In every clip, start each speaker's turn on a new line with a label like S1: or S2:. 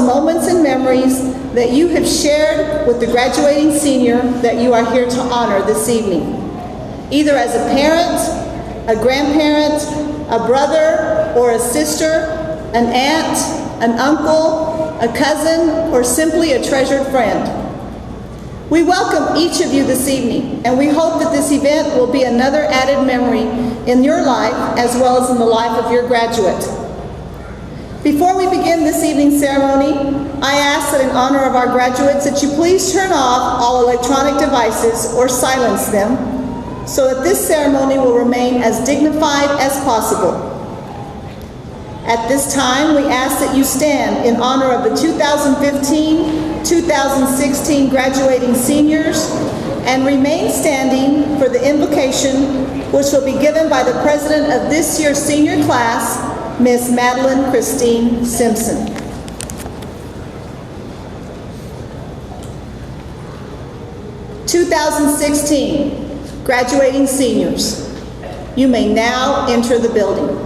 S1: moments and memories that you have shared with the graduating senior that you are here to honor this evening, either as a parent, a grandparent, a brother or a sister, an aunt, an uncle, a cousin, or simply a treasured friend. We welcome each of you this evening, and we hope that this event will be another added memory in your life as well as in the life of your graduate. Before we begin this evening's ceremony, I ask that in honor of our graduates that you please turn off all electronic devices or silence them so that this ceremony will remain as dignified as possible. At this time, we ask that you stand in honor of the 2015-2016 graduating seniors and remain standing for the invocation, which will be given by the president of this year's senior class, Miss Madeline Christine Simpson. (2016) graduating seniors, you may now enter the building.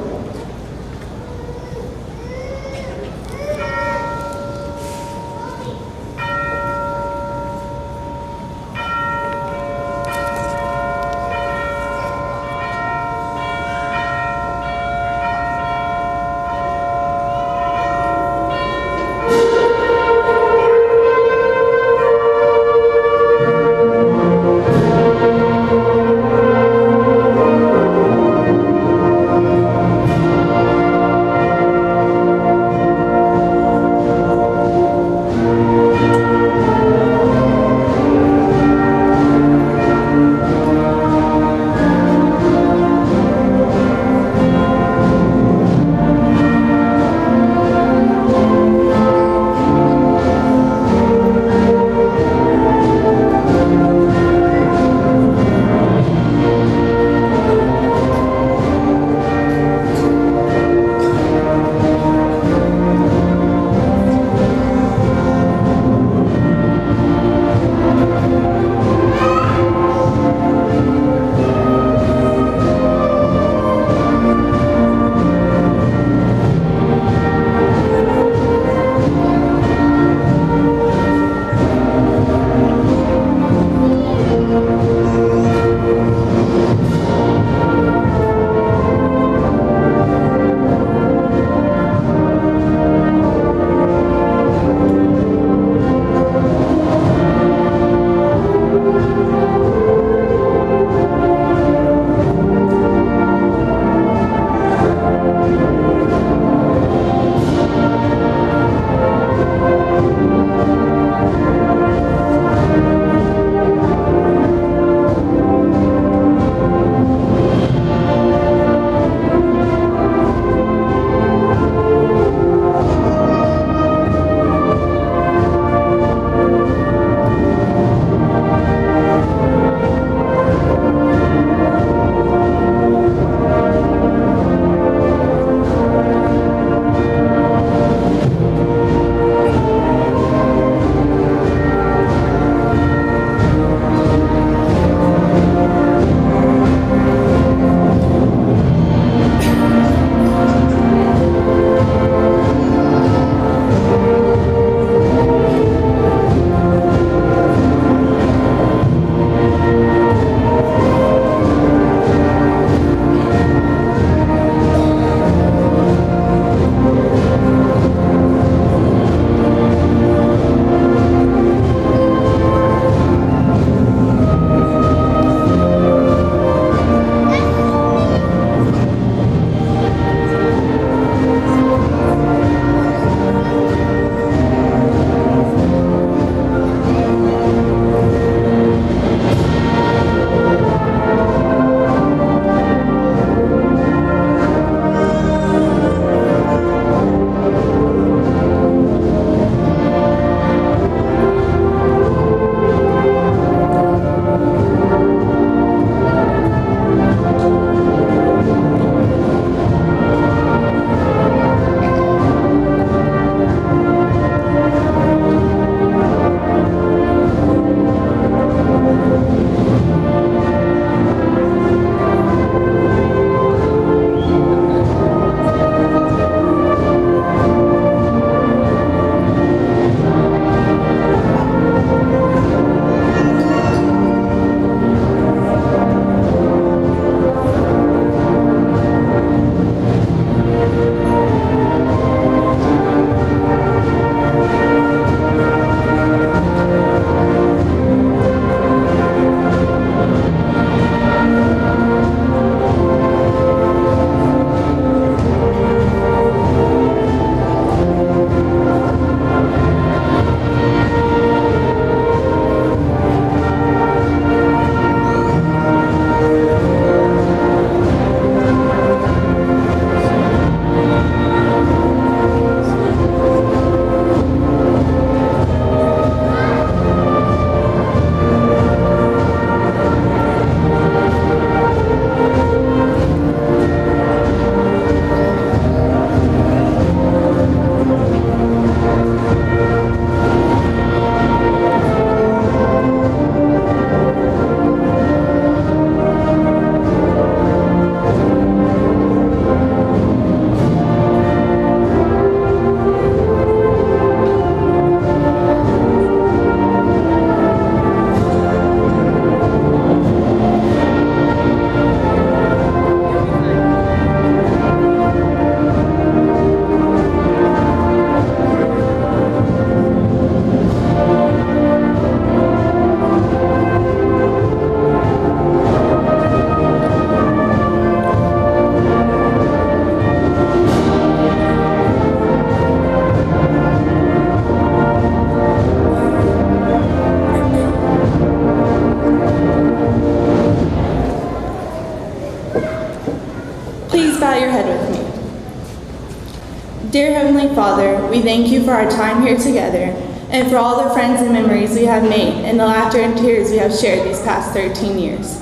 S2: Father, we thank you for our time here together and for all the friends and memories we have made and the laughter and tears we have shared these past 13 years.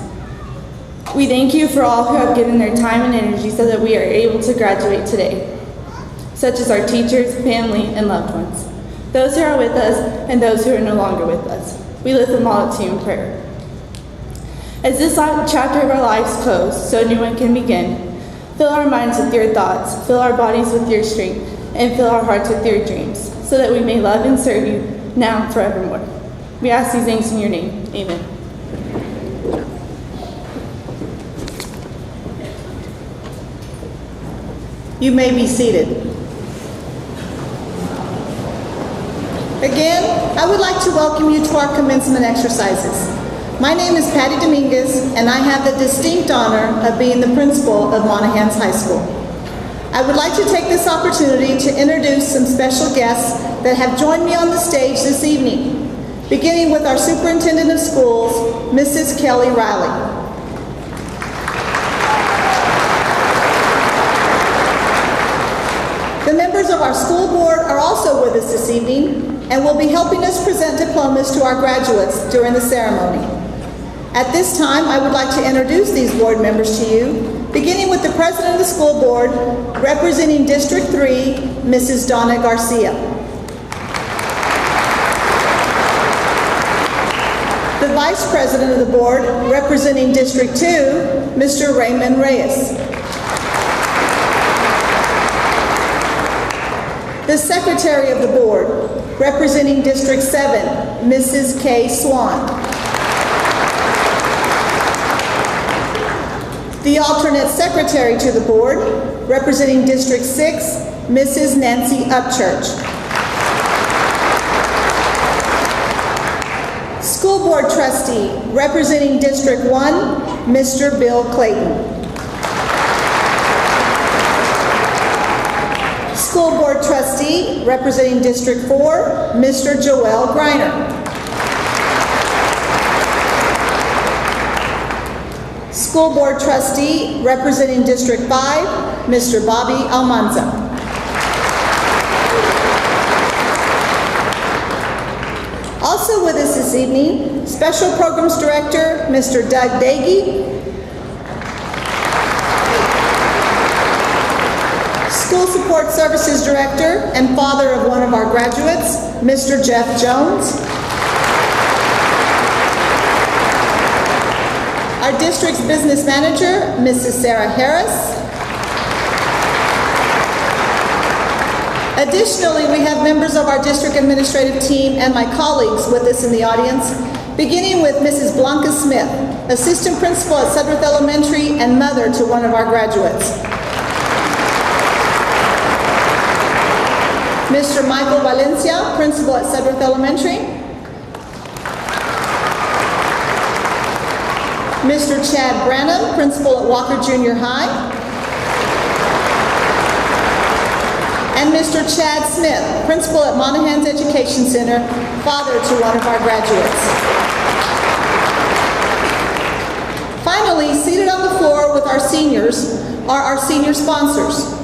S2: We thank you for all who have given their time and energy so that we are able to graduate today, such as our teachers, family, and loved ones, those who are with us and those who are no longer with us. We lift them all up to you in prayer. As this chapter of our lives close, so a new one can begin, fill our minds with your thoughts, fill our bodies with your strength, and fill our hearts with your dreams, so that we may love and serve you now and forevermore. We ask these things in your name. Amen.
S1: You may be seated. Again, I would like to welcome you to our commencement exercises. My name is Patty Dominguez, and I have the distinct honor of being the principal of Monahans High School. I would like to take this opportunity to introduce some special guests that have joined me on the stage this evening, beginning with our Superintendent of Schools, Mrs. Kelly Riley. The members of our school board are also with us this evening and will be helping us present diplomas to our graduates during the ceremony. At this time, I would like to introduce these board members to you, beginning with the President of the School Board, representing District 3, Mrs. Donna Garcia. The Vice President of the Board, representing District 2, Mr. Raymond Reyes. The Secretary of the Board, representing District 7, Mrs. Kay Swan. The alternate secretary to the board, representing District 6, Mrs. Nancy Upchurch. School board trustee, representing District 1, Mr. Bill Clayton. School board trustee, representing District 4, Mr. Joel Greiner. School board trustee, representing District 5, Mr. Bobby Almanza. Also with us this evening, Special Programs Director, Mr. Doug Dagey. School Support Services Director and father of one of our graduates, Mr. Jeff Jones. Our district's business manager, Mrs. Sarah Harris. Additionally, we have members of our district administrative team and my colleagues with us in the audience, beginning with Mrs. Blanca Smith, assistant principal at Sudworth Elementary and mother to one of our graduates. Mr. Michael Valencia, principal at Sudworth Elementary. Mr. Chad Branham, principal at Walker Junior High. And Mr. Chad Smith, principal at Monahans Education Center, father to one of our graduates. Finally, seated on the floor with our seniors are our senior sponsors.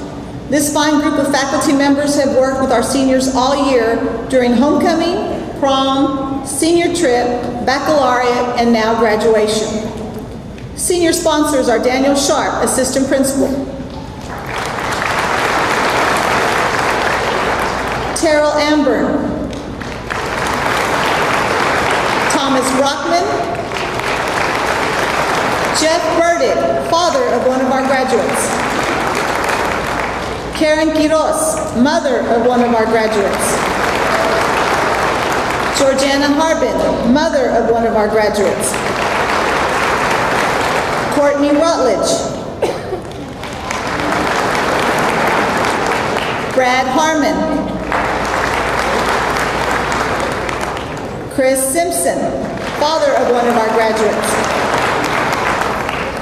S1: This fine group of faculty members have worked with our seniors all year during homecoming, prom, senior trip, baccalaureate, and now graduation. Senior sponsors are Daniel Sharp, assistant principal. Terrell Amburn. Thomas Brockman. Jeff Burdick, father of one of our graduates. Karen Quiroz, mother of one of our graduates. Georgiana Harbin, mother of one of our graduates. Courtney Rutledge. Brad Harmon. Chris Simpson, father of one of our graduates.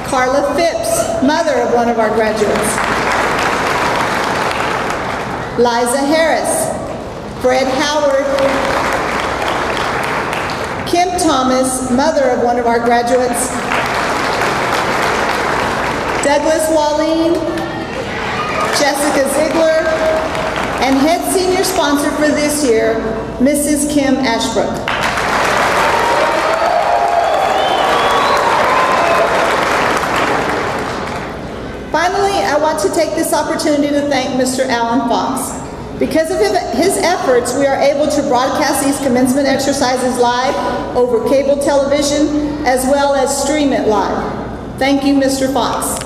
S1: Carla Phipps, mother of one of our graduates. Liza Harris. Fred Howard. Kim Thomas, mother of one of our graduates. Douglas Walleen, Jessica Ziegler, and head senior sponsor for this year, Mrs. Kim Ashbrook. Finally, I want to take this opportunity to thank Mr. Alan Fox. Because of his efforts, we are able to broadcast these commencement exercises live over cable television, as well as stream it live. Thank you, Mr. Fox.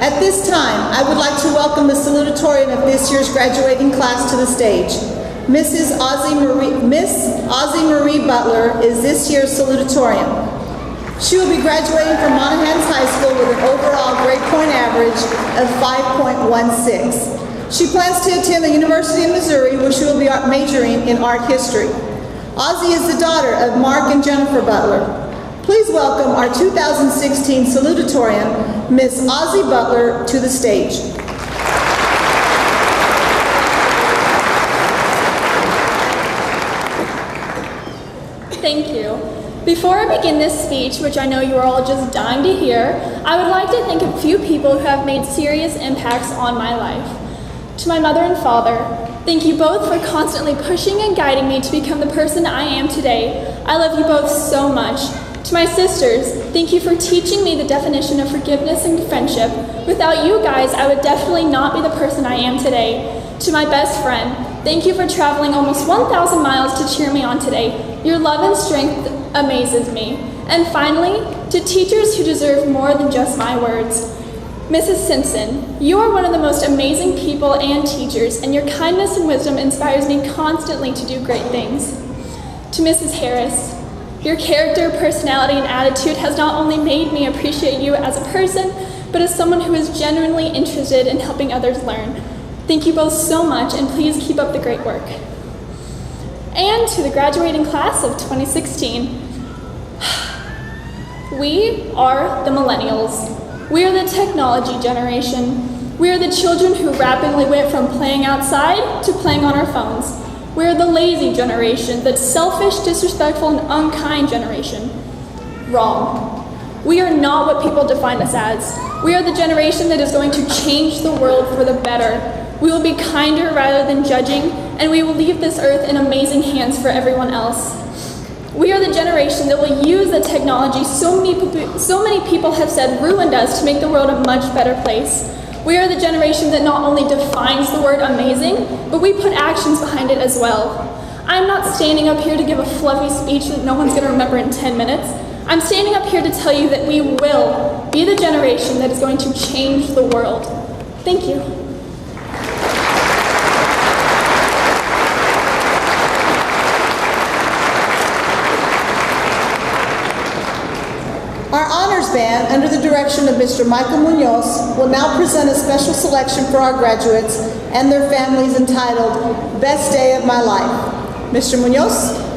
S1: At this time, I would like to welcome the salutatorian of this year's graduating class to the stage. Miss Ozzie Marie Butler is this year's salutatorian. She will be graduating from Monahans High School with an overall grade point average of 5.16. She plans to attend the University of Missouri, where she will be majoring in art history. Ozzie is the daughter of Mark and Jennifer Butler. Please welcome our 2016 salutatorian, Miss Ozzie Butler, to the stage.
S3: Thank you. Before I begin this speech, which I know you are all just dying to hear, I would like to thank a few people who have made serious impacts on my life. To my mother and father, thank you both for constantly pushing and guiding me to become the person I am today. I love you both so much. To my sisters, thank you for teaching me the definition of forgiveness and friendship. Without you guys, I would definitely not be the person I am today. To my best friend, thank you for traveling almost 1,000 miles to cheer me on today. Your love and strength amazes me. And finally, to teachers who deserve more than just my words. Mrs. Simpson, you are one of the most amazing people and teachers, and your kindness and wisdom inspires me constantly to do great things. To Mrs. Harris, your character, personality, and attitude has not only made me appreciate you as a person, but as someone who is genuinely interested in helping others learn. Thank you both so much, and please keep up the great work. And to the graduating class of 2016, we are the millennials. We are the technology generation. We are the children who rapidly went from playing outside to playing on our phones. We are the lazy generation, the selfish, disrespectful, and unkind generation. Wrong. We are not what people define us as. We are the generation that is going to change the world for the better. We will be kinder rather than judging, and we will leave this earth in amazing hands for everyone else. We are the generation that will use the technology so many people have said ruined us to make the world a much better place. We are the generation that not only defines the word amazing, but we put actions behind it as well. I'm not standing up here to give a fluffy speech that no one's going to remember in 10 minutes. I'm standing up here to tell you that we will be the generation that is going to change the world. Thank you.
S1: Our honors band, under the direction of Mr. Michael Munoz, will now present a special selection for our graduates and their families entitled Best Day of My Life. Mr. Munoz?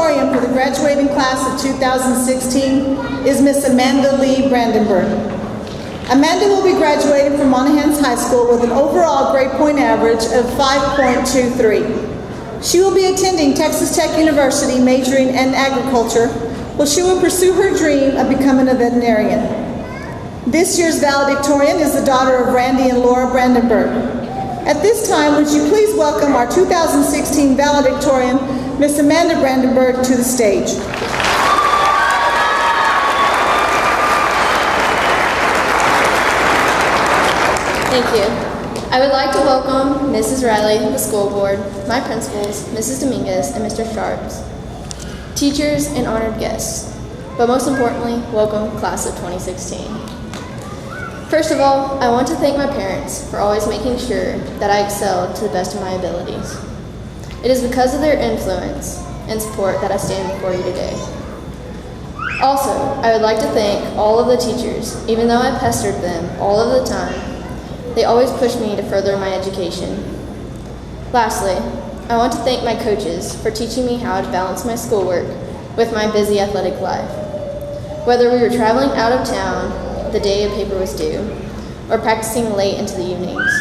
S1: valedictorian for the graduating class of 2016 is Miss Amanda Lee Brandenburg. Amanda will be graduating from Monahans High School with an overall grade point average of 5.23. She will be attending Texas Tech University majoring in agriculture, where she will pursue her dream of becoming a veterinarian. This year's valedictorian is the daughter of Randy and Laura Brandenburg. At this time, would you please welcome our 2016 valedictorian, Miss Amanda Brandenburg, to the stage.
S4: Thank you. I would like to welcome Mrs. Riley, the school board, my principals, Mrs. Dominguez, and Mr. Sharps, teachers, and honored guests, but most importantly, welcome class of 2016. First of all, I want to thank my parents for always making sure that I excelled to the best of my abilities. It is because of their influence and support that I stand before you today. Also, I would like to thank all of the teachers, even though I pestered them all of the time. They always pushed me to further my education. Lastly, I want to thank my coaches for teaching me how to balance my schoolwork with my busy athletic life. Whether we were traveling out of town the day a paper was due, or practicing late into the evenings.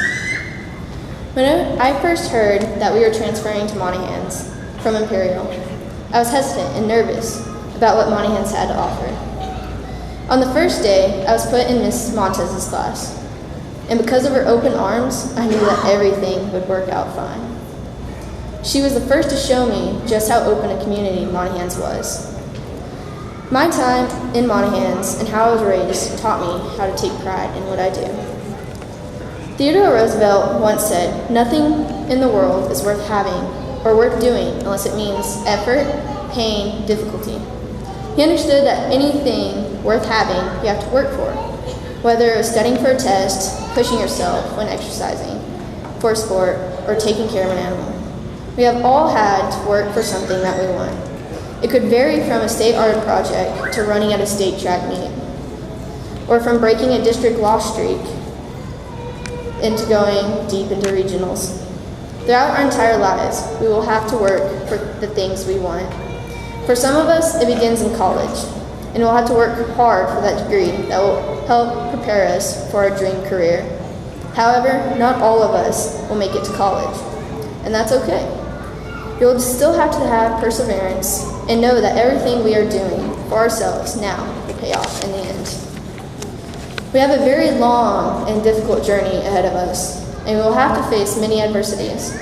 S4: When I first heard that we were transferring to Monahans from Imperial, I was hesitant and nervous about what Monahans had to offer. On the first day, I was put in Miss Montez's class. And because of her open arms, I knew that everything would work out fine. She was the first to show me just how open a community Monahans was. My time in Monahans and how I was raised taught me how to take pride in what I do. Theodore Roosevelt once said, "Nothing in the world is worth having or worth doing unless it means effort, pain, difficulty." He understood that anything worth having you have to work for. Whether it was studying for a test, pushing yourself when exercising, for a sport, or taking care of an animal. We have all had to work for something that we want. It could vary from a state art project to running at a state track meet, or from breaking a district loss streak into going deep into regionals. Throughout our entire lives, we will have to work for the things we want. For some of us, it begins in college, and we'll have to work hard for that degree that will help prepare us for our dream career. However, not all of us will make it to college, and that's okay. You'll still have to have perseverance and know that everything we are doing for ourselves now will pay off in the end. We have a very long and difficult journey ahead of us, and we will have to face many adversities.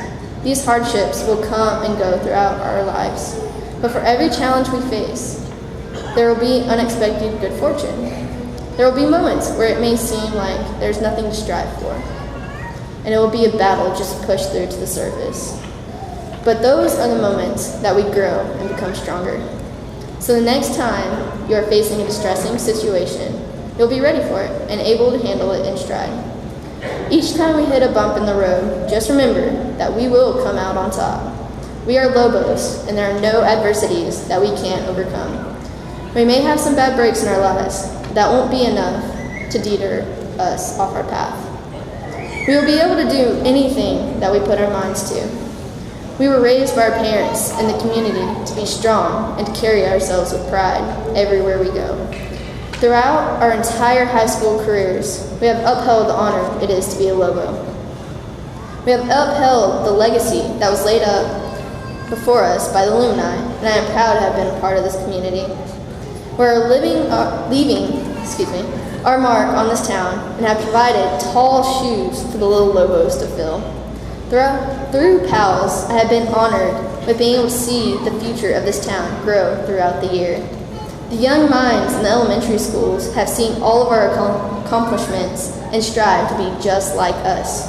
S4: These hardships will come and go throughout our lives, but for every challenge we face, there will be unexpected good fortune. There will be moments where it may seem like there's nothing to strive for, and it will be a battle just to push through to the surface. But those are the moments that we grow and become stronger. So the next time you are facing a distressing situation, you'll be ready for it and able to handle it in stride. Each time we hit a bump in the road, just remember that we will come out on top. We are Lobos, and there are no adversities that we can't overcome. We may have some bad breaks in our lives, but that won't be enough to deter us off our path. We will be able to do anything that we put our minds to. We were raised by our parents and the community to be strong and to carry ourselves with pride everywhere we go. Throughout our entire high school careers, we have upheld the honor it is to be a Lobo. We have upheld the legacy that was laid up before us by the alumni, and I am proud to have been a part of this community. We're leaving our mark on this town and have provided tall shoes for the little Lobos to fill. Through PALS, I have been honored with being able to see the future of this town grow throughout the year. The young minds in the elementary schools have seen all of our accomplishments and strive to be just like us.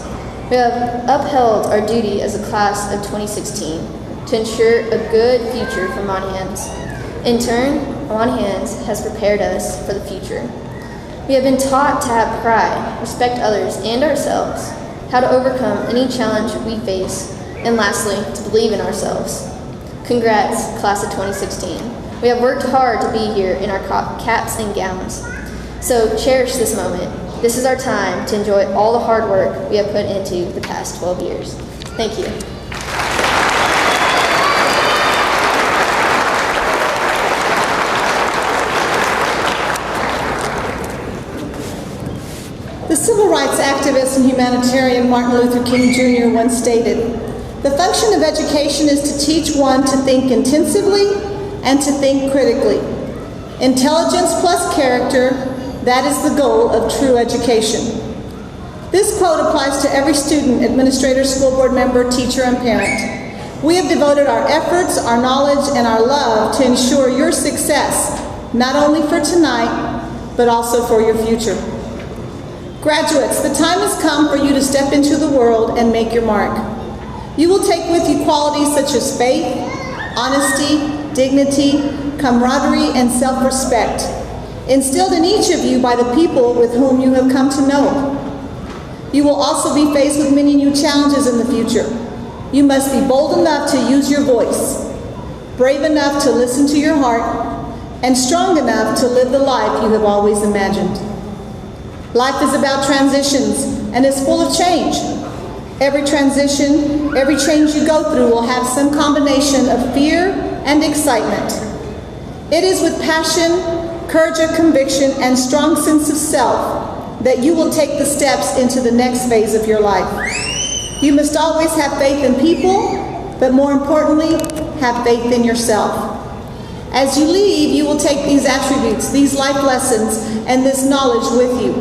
S4: We have upheld our duty as a class of 2016 to ensure a good future for Monahans. In turn, Monahans has prepared us for the future. We have been taught to have pride, respect others and ourselves, how to overcome any challenge we face, and lastly, to believe in ourselves. Congrats, class of 2016. We have worked hard to be here in our caps and gowns. So cherish this moment. This is our time to enjoy all the hard work we have put into the past 12 years. Thank you.
S1: rights activist and humanitarian Martin Luther King Jr. once stated, "The function of education is to teach one to think intensively and to think critically. Intelligence plus character, that is the goal of true education." This quote applies to every student, administrator, school board member, teacher, and parent. We have devoted our efforts, our knowledge, and our love to ensure your success, not only for tonight, but also for your future. Graduates, the time has come for you to step into the world and make your mark. You will take with you qualities such as faith, honesty, dignity, camaraderie, and self-respect, instilled in each of you by the people with whom you have come to know. You will also be faced with many new challenges in the future. You must be bold enough to use your voice, brave enough to listen to your heart, and strong enough to live the life you have always imagined. Life is about transitions and is full of change. Every transition, every change you go through will have some combination of fear and excitement. It is with passion, courage of conviction, and strong sense of self that you will take the steps into the next phase of your life. You must always have faith in people, but more importantly, have faith in yourself. As you leave, you will take these attributes, these life lessons, and this knowledge with you.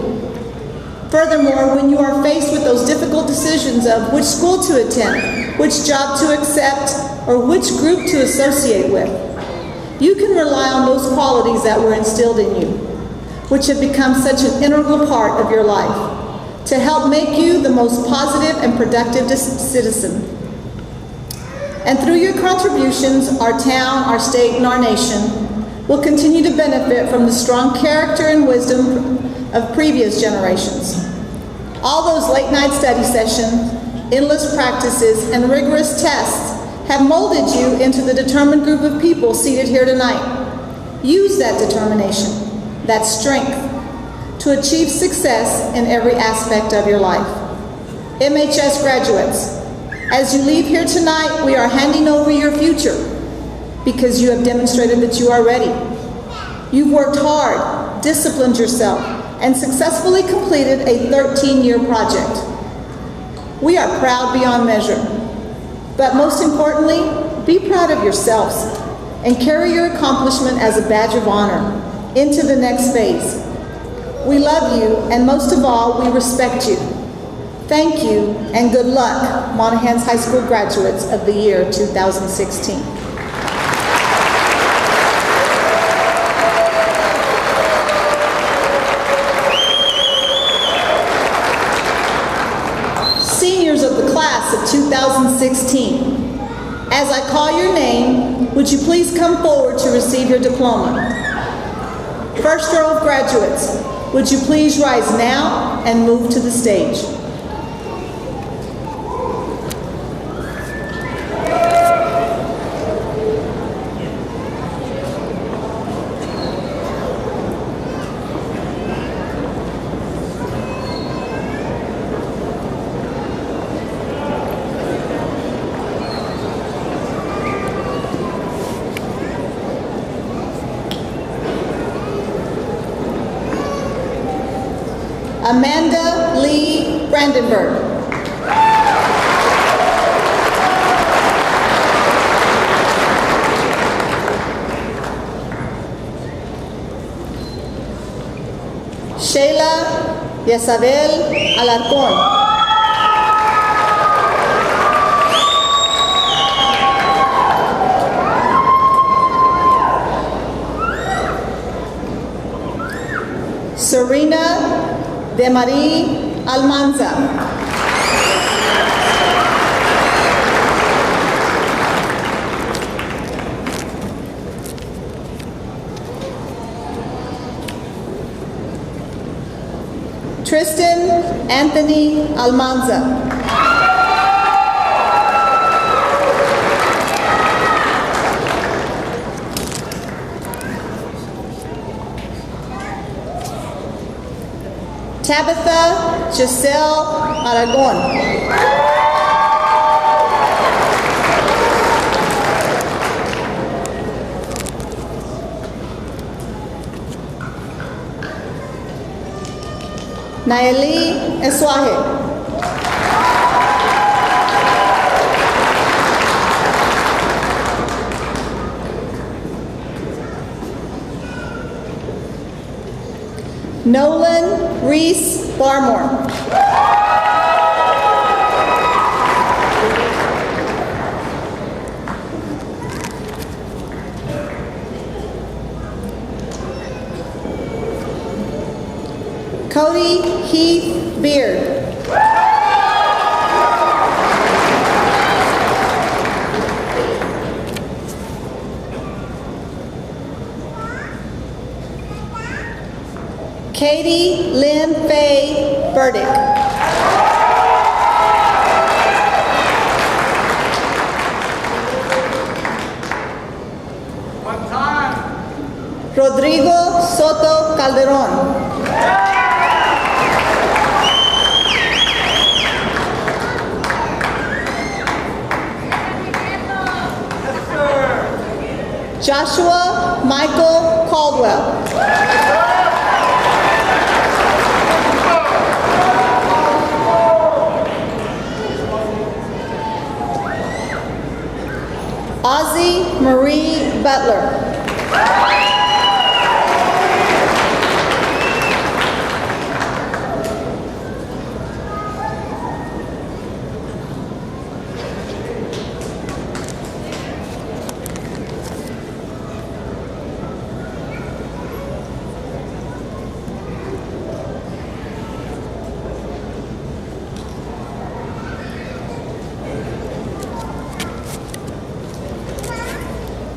S1: Furthermore, when you are faced with those difficult decisions of which school to attend, which job to accept, or which group to associate with, you can rely on those qualities that were instilled in you, which have become such an integral part of your life, to help make you the most positive and productive citizen. And through your contributions, our town, our state, and our nation will continue to benefit from the strong character and wisdom of previous generations. All those late-night study sessions, endless practices, and rigorous tests have molded you into the determined group of people seated here tonight. Use that determination, that strength, to achieve success in every aspect of your life. MHS graduates, as you leave here tonight, we are handing over your future because you have demonstrated that you are ready. You've worked hard, disciplined yourself, and successfully completed a 13-year project. We are proud beyond measure. But most importantly, be proud of yourselves and carry your accomplishment as a badge of honor into the next phase. We love you, and most of all, we respect you. Thank you, and good luck, Monahans High School graduates of the year 2016. Seniors of the class of 2016, as I call your name, would you please come forward to receive your diploma? First row of graduates, would you please rise now and move to the stage? Amanda Lee Brandenburg. Sheila Yesabel Alarcón. Serena de Marie Almanza. Tristan Anthony Almanza. Tabitha Giselle Aragon. Nayeli Eswaje. Nolan Reese Barmore. Cody Heath Beard. Katie Lynn Faye Burdick.
S5: One time.
S1: Rodrigo Soto Calderon. Joshua Michael Caldwell. Ozzie Marie Butler.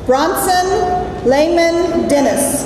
S1: Bronson Lehman Dennis.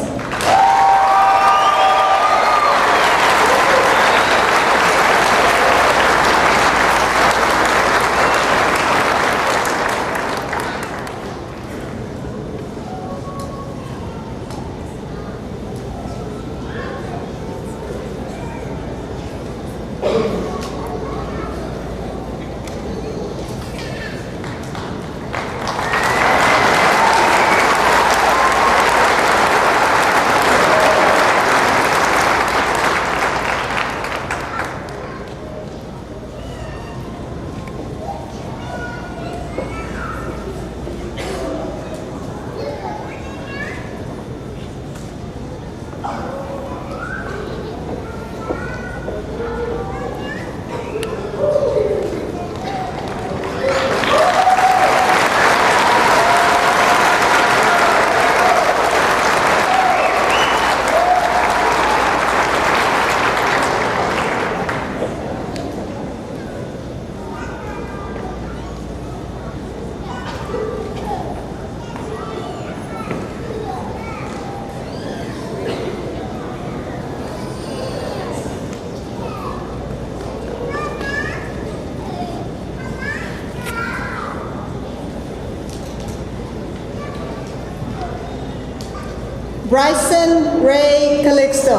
S1: Bryson Ray Calixto.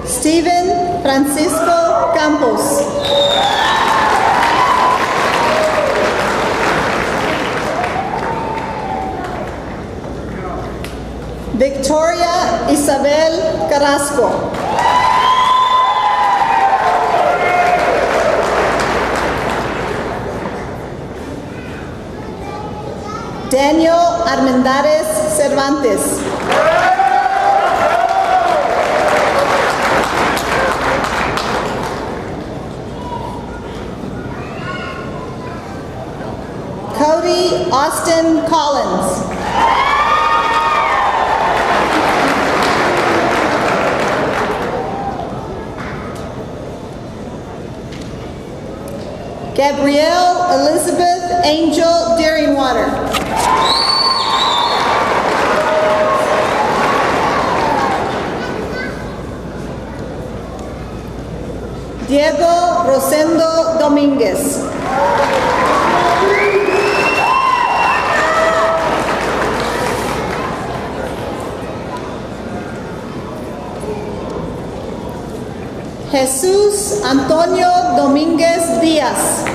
S1: Steven Francisco Campos. Victoria Isabel Carrasco. Daniel Armendares Cervantes. Cody Austin Collins. Gabrielle Elizabeth Angel Deeringwater. Diego Rosendo Dominguez. Jesús Antonio Domínguez Díaz.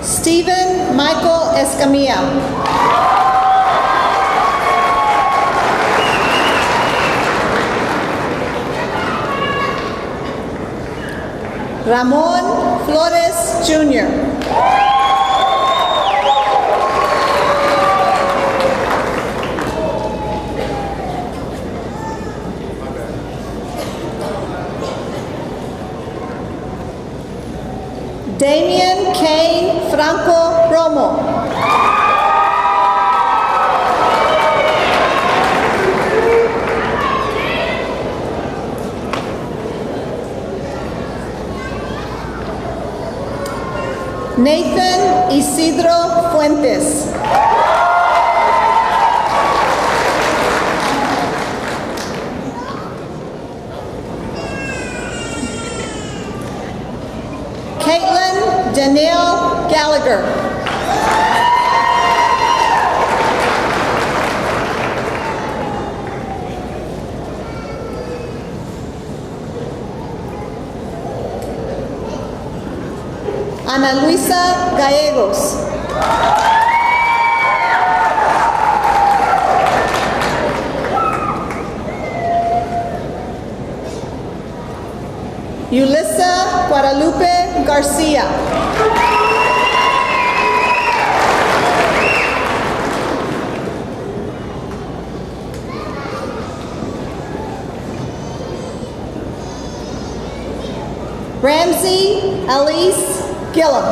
S1: Stephen Michael Escamilla. Ramon Flores Jr. Damian Kane Franco Romo. Nathan Isidro Fuentes. Caitlin Danielle Gallagher. Ana Luisa Gallegos. Yulissa Guadalupe Garcia. Ramsey Elise Gillum.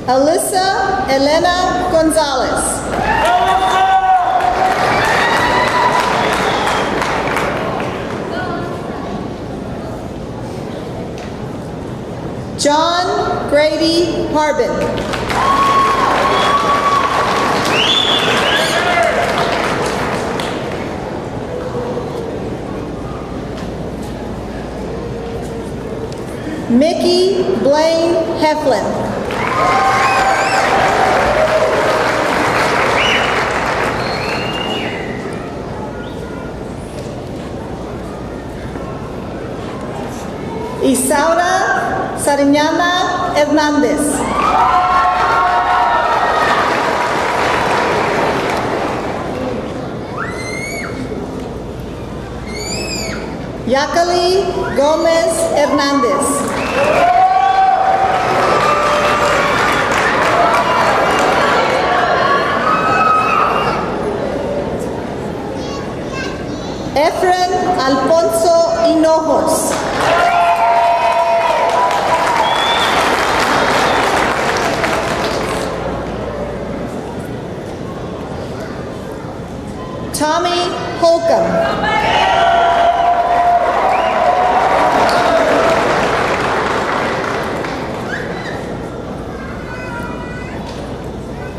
S1: Alyssa Elena Gonzalez. John Grady Harbin. Mickey Blaine Heflin. Isaura Sariñana Hernández. Yacali Gomez Hernández. Efren Alfonso Hinojos. Tommy Holcomb.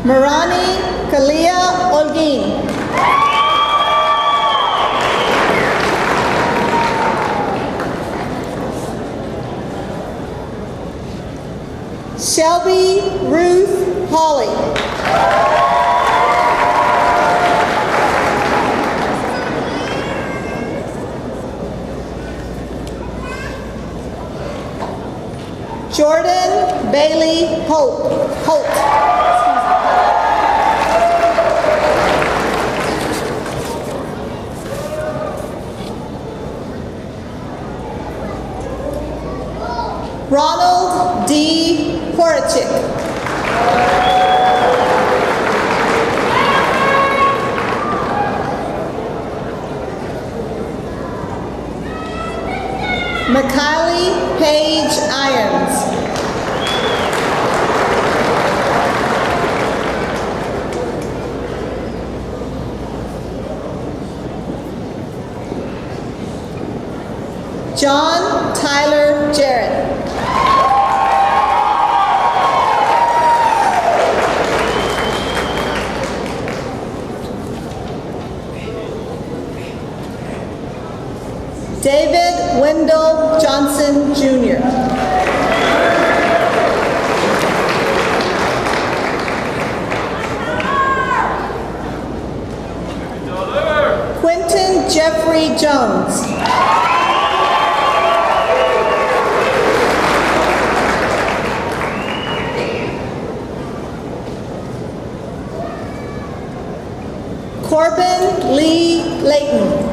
S1: Marani Kalia Olguin. Shelby Ruth Hawley. Jordan Bailey Holt. Ronald D. Horachik. Makaylee Paige Irons. John Tyler Jarrett. David Wendell Johnson, Jr. Quentin Jeffrey Jones. Corbin Lee Layton.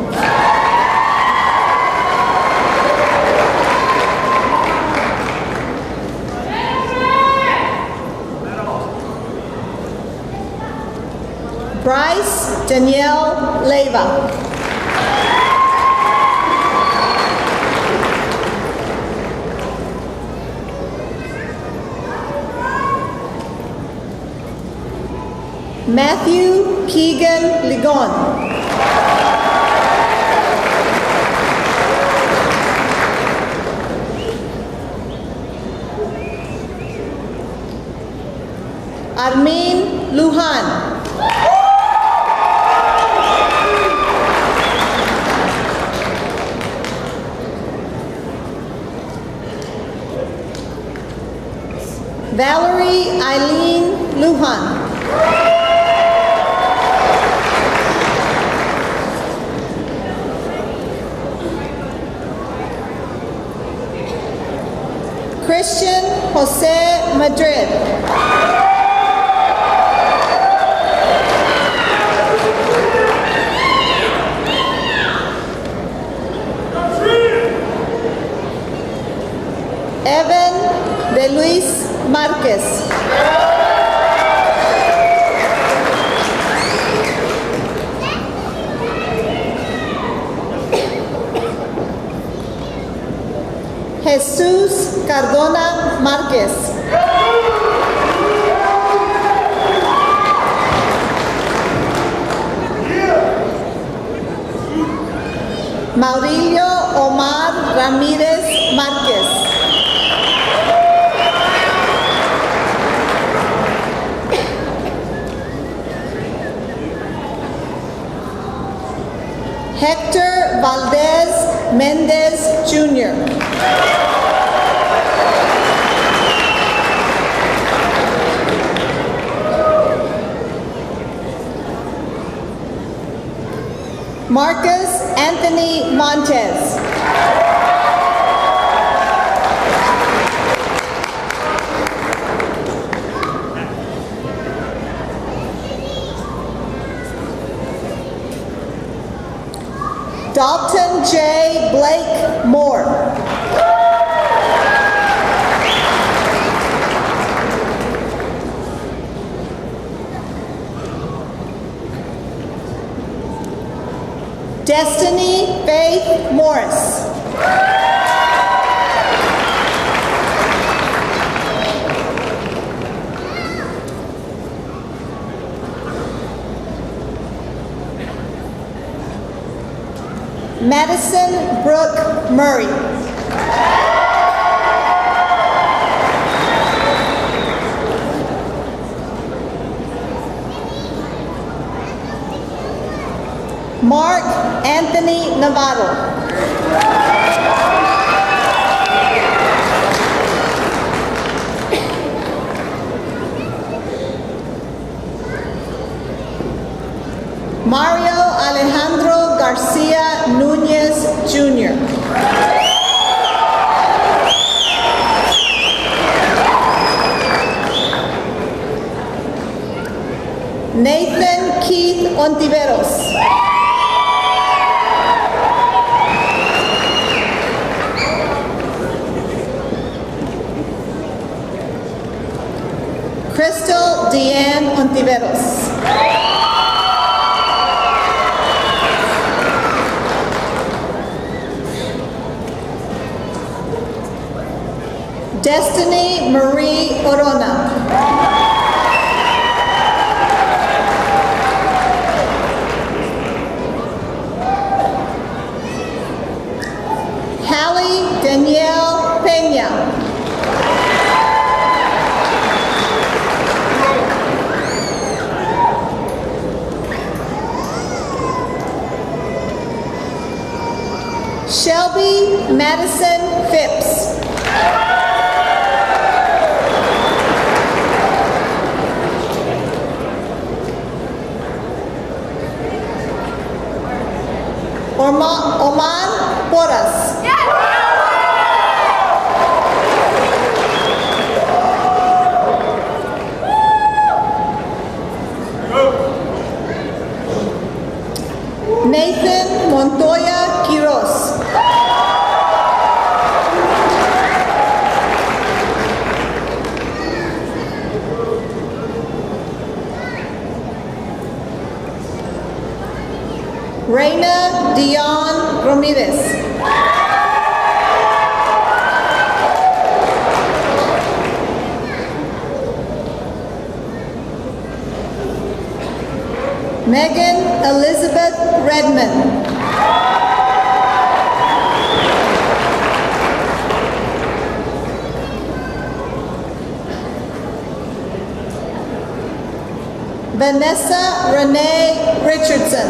S1: Bryce Danielle Leyva. Matthew Keegan Ligon. Armin Lujan. Valerie Eileen Lujan. Christian Jose Madrid. Evan de Luis Marquez. Jesús Cardona Márquez. Maurilio Omar Ramírez Márquez. Hector Valdez Mendez, Jr. Marcus Anthony Montez. Dalton J. Blake Moore. Destiny Faith Morris. Madison Brooke Murray. Mark Anthony Novato. Mario Alejandro Garcia Nunez, Jr. Nathan Keith Ontiveros. Crystal Deanne Ontiveros. Destiny Marie Orona. Hallie Danielle Peña. Shelby Madison Phipps. Oman Porras. Nathan Montoya Quiroz. Reina Dion Ramirez. Megan Elizabeth Redmond. Vanessa Renee Richardson.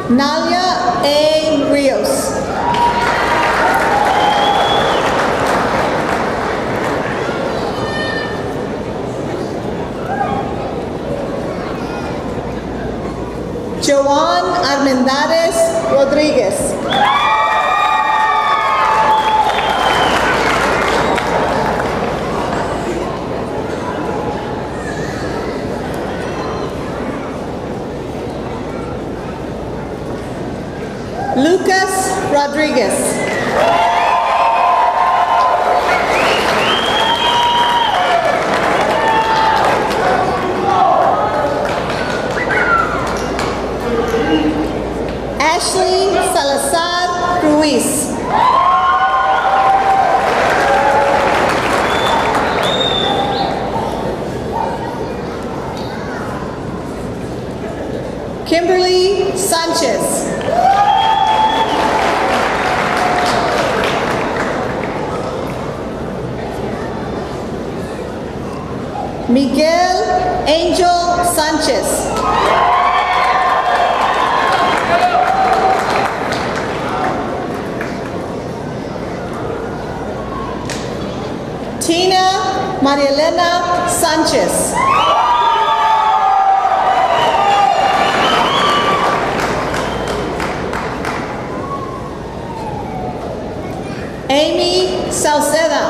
S1: Nalia A. Rios. Joan Armendariz Rodriguez. Lucas Rodriguez. Ashley Salazar Ruiz. Kimberly Sanchez. Miguel Angel Sanchez. Tina Maria Elena Sanchez. Amy Salceda.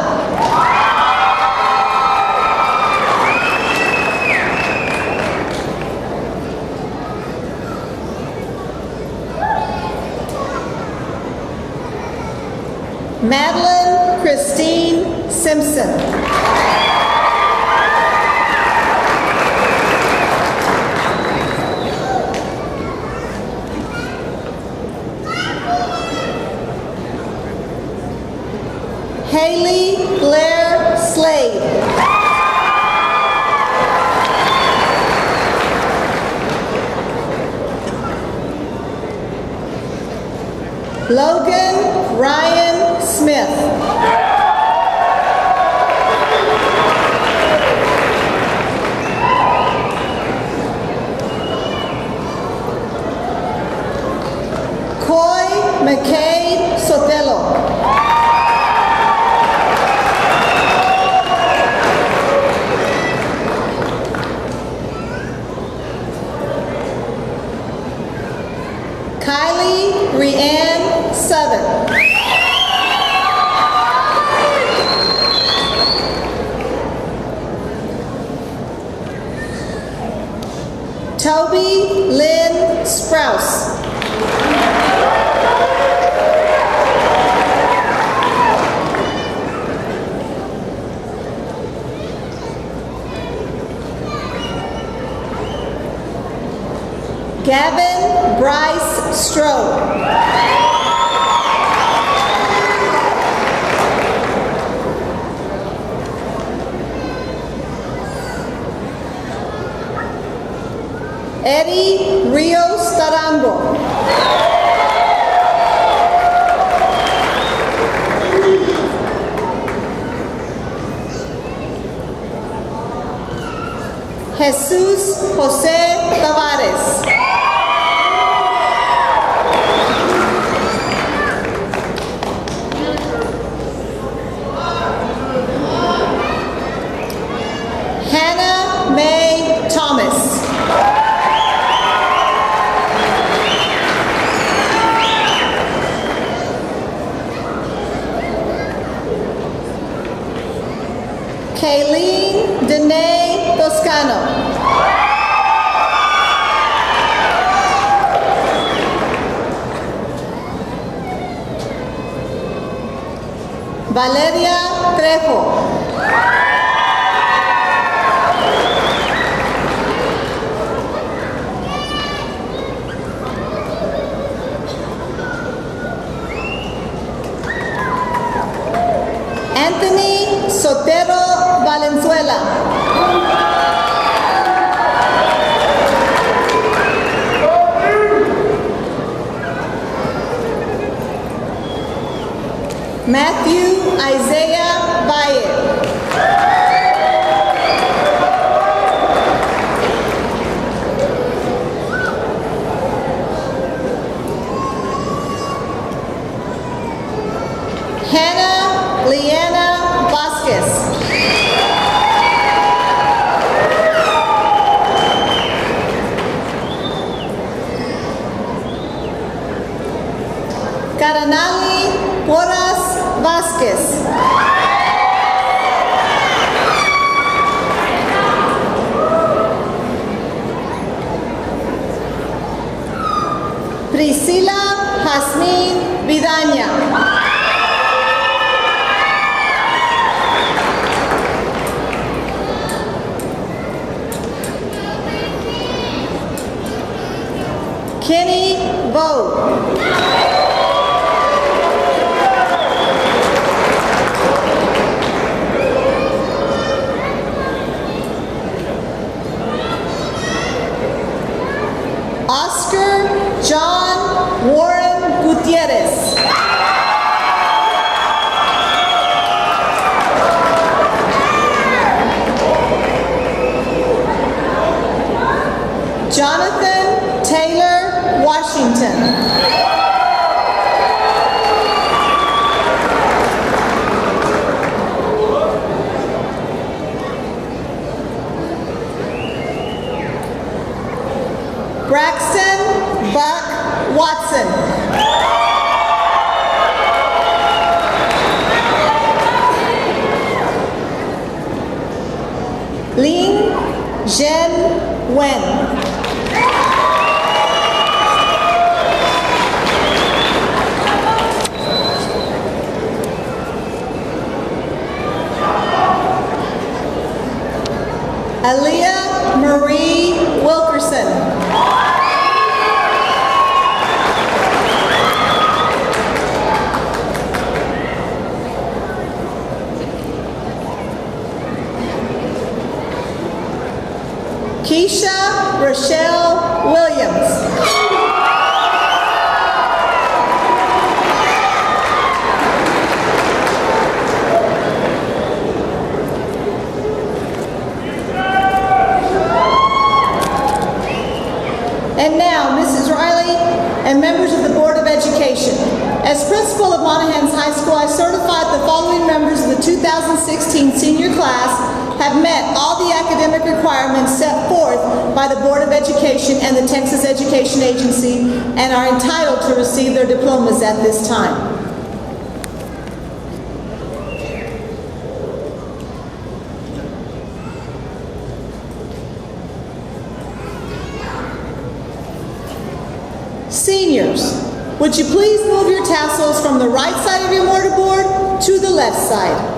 S1: Madeline Christine Simpson. Haley Blair Slade. Logan Ryan Smith. Coy McCabe Sotelo. Kylie Rianne Southern. Toby Lynn Sprouse. Jesus José Tavares. Hannah Mae Thomas. Kayleen Danae Toscano. Valeria Trejo. Anthony Sotero Valenzuela. Matthew Isaiah Valle. Hannah Leanna Vasquez. Karanali Porras Vasquez. Priscila Jasmine Vidaña. Kenny Vogt. Oscar John Warren Gutierrez. Jonathan Taylor Washington. Braxton Buck Watson. Ling Zhen Wen. Aaliyah Marie Wilkerson. Keisha Rochelle Williams. And now, Mrs. Riley and members of the Board of Education. As principal of Monahans High School, I certified the following members of the 2016 senior class have met all the academic requirements set forth by the Board of Education and the Texas Education Agency and are entitled to receive their diplomas at this time. Seniors, would you please move your tassels from the right side of your mortarboard to the left side?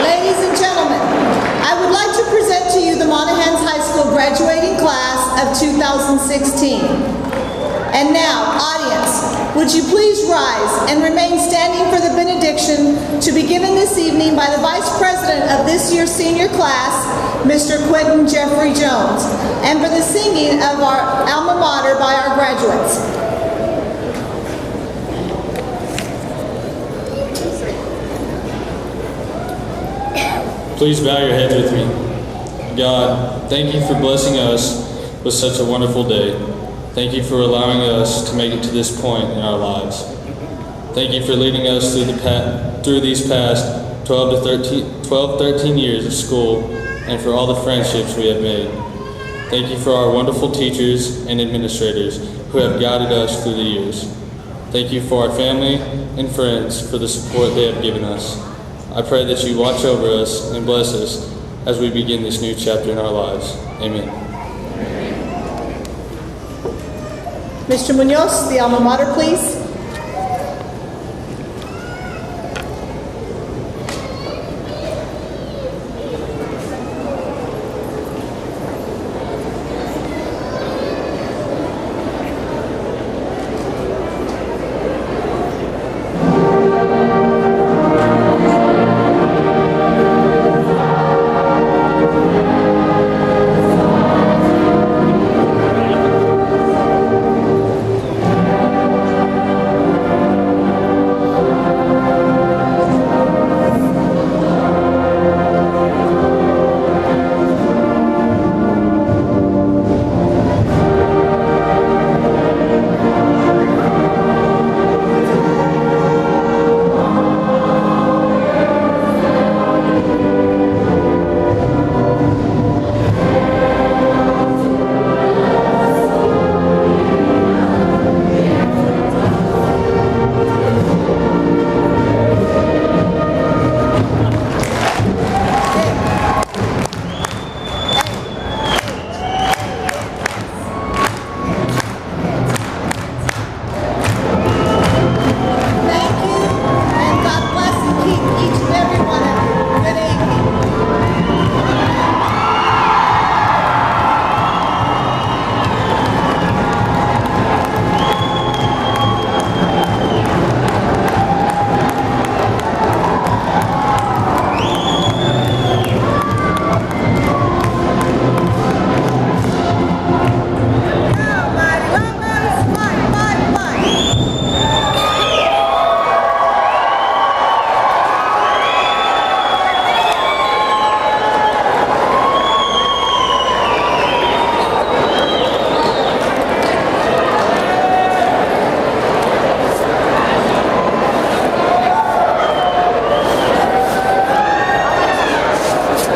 S1: Ladies and gentlemen, I would like to present to you the Monahans High School graduating class of 2016. And now, audience, would you please rise and remain standing for the benediction to begin given this evening by the Vice President of this year's senior class, Mr. Quentin Jeffrey Jones, and for the singing of our alma mater by our graduates.
S5: Please bow your heads with me. God, thank you for blessing us with such a wonderful day. Thank you for allowing us to make it to this point in our lives. Thank you for leading us through these past 13 years of school and for all the friendships we have made. Thank you for our wonderful teachers and administrators who have guided us through the years. Thank you for our family and friends for the support they have given us. I pray that you watch over us and bless us as we begin this new chapter in our lives. Amen.
S1: Mr. Munoz, the alma mater, please.